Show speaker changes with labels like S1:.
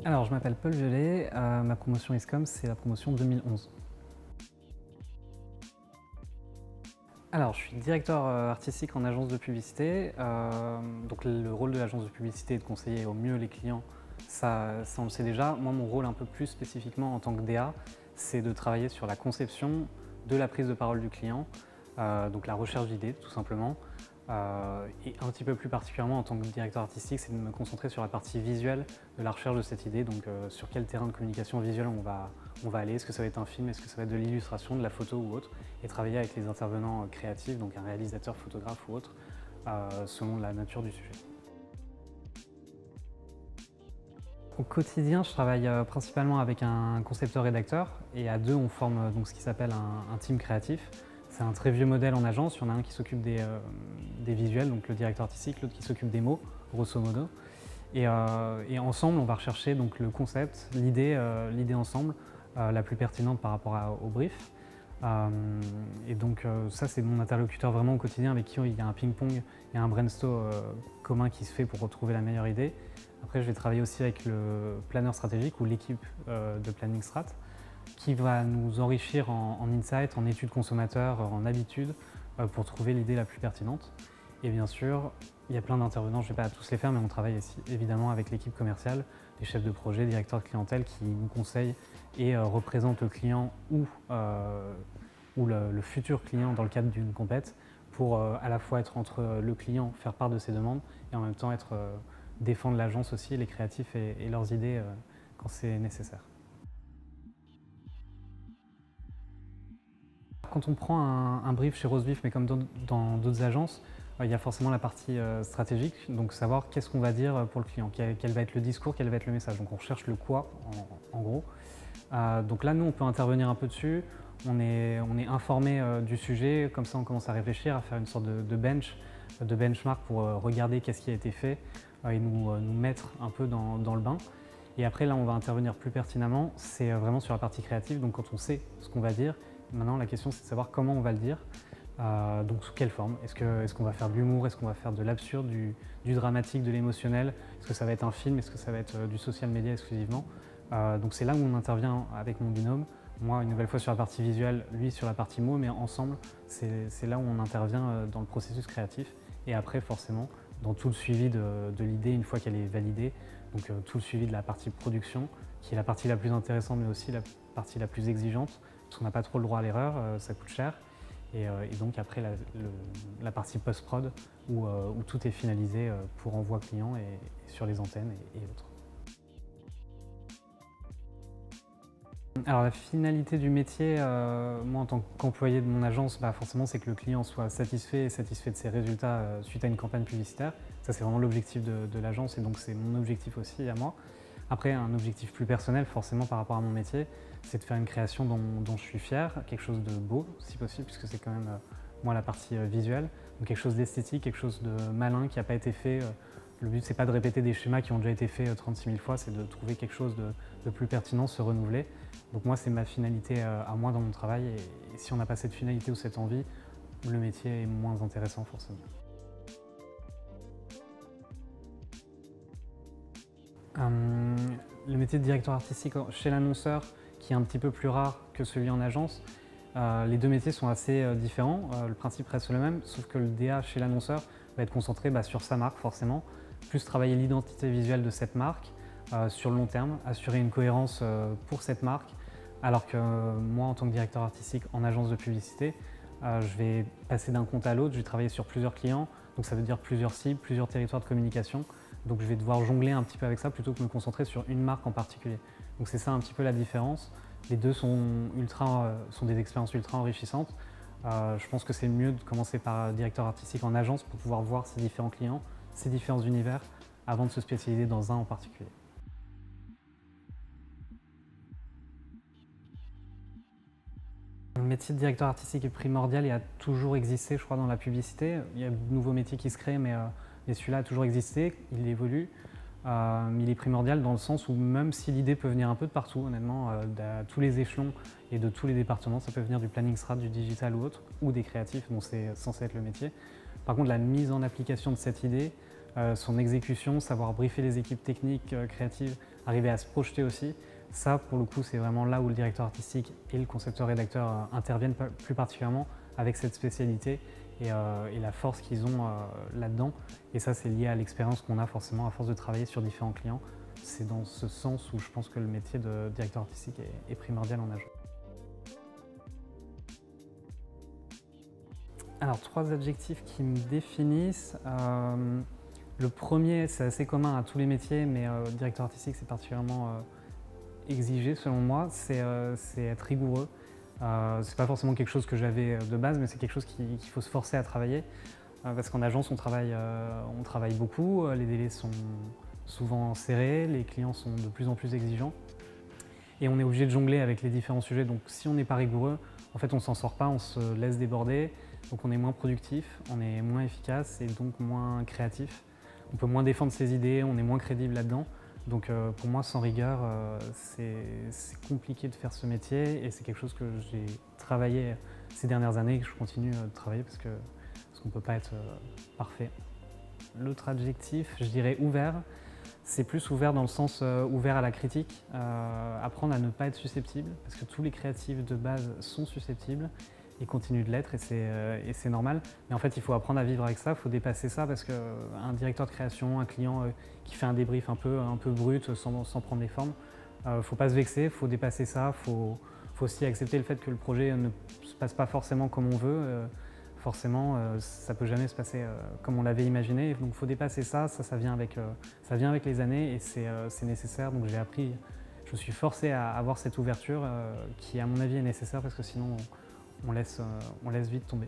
S1: Alors, je m'appelle Paul Violet, ma promotion ISCOM, c'est la promotion 2011. Alors, je suis directeur artistique en agence de publicité. Donc, le rôle de l'agence de publicité est de conseiller au mieux les clients, ça on le sait déjà. Moi, mon rôle un peu plus spécifiquement en tant que DA, c'est de travailler sur la conception de la prise de parole du client, donc la recherche d'idées tout simplement. Et un petit peu plus particulièrement en tant que directeur artistique, c'est de me concentrer sur la partie visuelle de la recherche de cette idée, donc sur quel terrain de communication visuelle on va aller, est-ce que ça va être un film, est-ce que ça va être de l'illustration, de la photo ou autre, et travailler avec les intervenants créatifs, donc un réalisateur, photographe ou autre, selon la nature du sujet. Au quotidien, je travaille principalement avec un concepteur-rédacteur et à deux, on forme donc ce qui s'appelle un team créatif. C'est un très vieux modèle en agence. Il y en a un qui s'occupe des visuels, donc le directeur artistique, l'autre qui s'occupe des mots, grosso modo. Et ensemble, on va rechercher donc le concept, l'idée ensemble, la plus pertinente par rapport au brief. Et donc ça, c'est mon interlocuteur vraiment au quotidien avec qui il y a un ping-pong et un brainstorm commun qui se fait pour retrouver la meilleure idée. Après, je vais travailler aussi avec le planeur stratégique ou l'équipe de planning strat qui va nous enrichir en insights, en études consommateurs, en habitudes pour trouver l'idée la plus pertinente. Et bien sûr, il y a plein d'intervenants, je ne vais pas tous les faire, mais on travaille aussi, évidemment avec l'équipe commerciale, les chefs de projet, directeurs de clientèle qui nous conseillent et représentent le client ou le futur client dans le cadre d'une compète pour à la fois être entre le client, faire part de ses demandes et en même temps défendre l'agence aussi, les créatifs et leurs idées quand c'est nécessaire. Quand on prend un brief chez Rosebeef, mais comme dans d'autres agences, il y a forcément la partie stratégique, donc savoir qu'est-ce qu'on va dire pour le client, quel va être le discours, quel va être le message. Donc on recherche le quoi en gros. Donc là, nous, on peut intervenir un peu dessus. On est informé du sujet, comme ça on commence à réfléchir, à faire une sorte de benchmark pour regarder qu'est-ce qui a été fait et nous mettre un peu dans le bain. Et après, là, on va intervenir plus pertinemment, c'est vraiment sur la partie créative. Donc quand on sait ce qu'on va dire, maintenant la question c'est de savoir comment on va le dire. Donc sous quelle forme? Est-ce qu'on va faire de l'humour? Est-ce qu'on va faire de l'absurde, du dramatique, de l'émotionnel? Est-ce que ça va être un film? Est-ce que ça va être du social media exclusivement? Donc c'est là où on intervient avec mon binôme. Moi, une nouvelle fois sur la partie visuelle, lui sur la partie mots, mais ensemble, c'est là où on intervient dans le processus créatif. Et après, forcément, dans tout le suivi de l'idée une fois qu'elle est validée, donc tout le suivi de la partie production, qui est la partie la plus intéressante, mais aussi la partie la plus exigeante, parce qu'on n'a pas trop le droit à l'erreur, ça coûte cher. Et donc après la partie post-prod où tout est finalisé pour envoi client et sur les antennes et autres. Alors la finalité du métier, moi en tant qu'employé de mon agence, forcément c'est que le client soit satisfait et satisfait de ses résultats suite à une campagne publicitaire. Ça c'est vraiment l'objectif de l'agence et donc c'est mon objectif aussi à moi. Après un objectif plus personnel forcément par rapport à mon métier, c'est de faire une création dont je suis fier, quelque chose de beau si possible puisque c'est quand même moi la partie visuelle, donc quelque chose d'esthétique, quelque chose de malin qui n'a pas été fait. Le but c'est pas de répéter des schémas qui ont déjà été faits 36 000 fois, c'est de trouver quelque chose de plus pertinent, se renouveler. Donc moi, c'est ma finalité à moi dans mon travail et si on n'a pas cette finalité ou cette envie, le métier est moins intéressant forcément. Le métier de directeur artistique chez l'annonceur, qui est un petit peu plus rare que celui en agence, les deux métiers sont assez différents. Le principe reste le même, sauf que le DA chez l'annonceur va être concentré sur sa marque forcément, plus travailler l'identité visuelle de cette marque sur le long terme, assurer une cohérence pour cette marque, alors que moi, en tant que directeur artistique en agence de publicité, je vais passer d'un compte à l'autre, je vais travailler sur plusieurs clients, donc ça veut dire plusieurs cibles, plusieurs territoires de communication. Donc je vais devoir jongler un petit peu avec ça plutôt que me concentrer sur une marque en particulier. Donc c'est ça un petit peu la différence. Les deux sont des expériences ultra enrichissantes. Je pense que c'est mieux de commencer par directeur artistique en agence pour pouvoir voir ces différents clients, ces différents univers, avant de se spécialiser dans un en particulier. Le métier de directeur artistique est primordial et a toujours existé, je crois, dans la publicité. Il y a de nouveaux métiers qui se créent, mais celui-là a toujours existé, il évolue. Mais il est primordial dans le sens où même si l'idée peut venir un peu de partout, honnêtement, à tous les échelons et de tous les départements, ça peut venir du planning strat, du digital ou autre, ou des créatifs dont c'est censé être le métier. Par contre, la mise en application de cette idée, son exécution, savoir briefer les équipes techniques, créatives, arriver à se projeter aussi. Ça, pour le coup, c'est vraiment là où le directeur artistique et le concepteur-rédacteur interviennent plus particulièrement avec cette spécialité et la force qu'ils ont là-dedans. Et ça, c'est lié à l'expérience qu'on a forcément à force de travailler sur différents clients. C'est dans ce sens où je pense que le métier de directeur artistique est primordial en agence. Alors, 3 adjectifs qui me définissent. Le premier, c'est assez commun à tous les métiers, mais directeur artistique, c'est particulièrement exigé selon moi, c'est être rigoureux. C'est pas forcément quelque chose que j'avais de base, mais c'est quelque chose qu'il faut se forcer à travailler. Parce qu'en agence, on travaille beaucoup, les délais sont souvent serrés, les clients sont de plus en plus exigeants. Et on est obligé de jongler avec les différents sujets. Donc si on n'est pas rigoureux, en fait, on ne s'en sort pas, on se laisse déborder. Donc on est moins productif, on est moins efficace et donc moins créatif. On peut moins défendre ses idées, on est moins crédible là-dedans. Donc pour moi, sans rigueur, c'est compliqué de faire ce métier et c'est quelque chose que j'ai travaillé ces dernières années et que je continue de travailler parce qu'on ne peut pas être parfait. L'autre adjectif, je dirais ouvert. C'est plus ouvert dans le sens ouvert à la critique, apprendre à ne pas être susceptible parce que tous les créatifs de base sont susceptibles et continuent de l'être et c'est normal. Mais en fait, il faut apprendre à vivre avec ça, il faut dépasser ça parce qu'un directeur de création, un client qui fait un débrief un peu brut sans prendre des formes, il ne faut pas se vexer, il faut dépasser ça, il faut aussi accepter le fait que le projet ne se passe pas forcément comme on veut. Forcément, ça ne peut jamais se passer comme on l'avait imaginé. Donc il faut dépasser ça, ça vient avec les années et c'est nécessaire. Donc je me suis forcé à avoir cette ouverture qui à mon avis est nécessaire parce que sinon on laisse vite tomber.